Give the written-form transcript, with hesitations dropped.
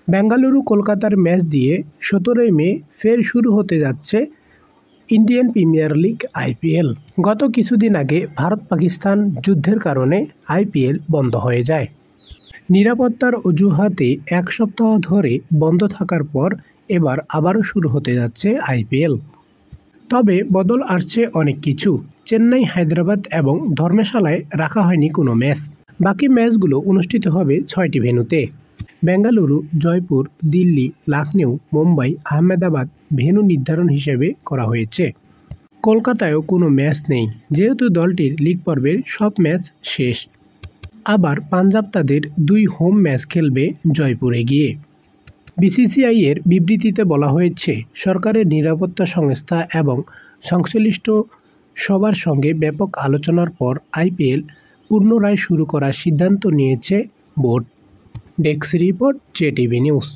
বেঙ্গালুরু কলকাতার ম্যাচ দিয়ে 17 মে ফের শুরু হতে যাচ্ছে ইন্ডিয়ান প্রিমিয়ার লিগ আইপিএল। গত কিছুদিন আগে ভারত পাকিস্তান যুদ্ধের কারণে আইপিএল বন্ধ হয়ে যায়। নিরাপত্তার অজুহাতে এক সপ্তাহ ধরে বন্ধ থাকার পর এবার আবারও শুরু হতে যাচ্ছে আইপিএল। তবে বদল আসছে অনেক কিছু। চেন্নাই, হায়দ্রাবাদ এবং ধর্মশালায় রাখা হয়নি কোনো ম্যাচ। বাকি ম্যাচগুলো অনুষ্ঠিত হবে 6টি ভেন্যুতে। বেঙ্গালুরু, জয়পুর, দিল্লি, লখনউ, মুম্বাই, আহমেদাবাদ ভেন্যু নির্ধারণ হিসেবে করা হয়েছে। কলকাতায়ও কোনো ম্যাচ নেই, যেহেতু দলটির লিগ পর্বের সব ম্যাচ শেষ। আবার পাঞ্জাব তাদের 2 হোম ম্যাচ খেলবে জয়পুরে গিয়ে। বিসিসিআই এর বিবৃতিতে বলা হয়েছে, সরকারের নিরাপত্তা সংস্থা এবং সংশ্লিষ্ট সবার সঙ্গে ব্যাপক আলোচনার পর আইপিএল পুনরায় শুরু করার সিদ্ধান্ত নিয়েছে board. Desk report, JTV news.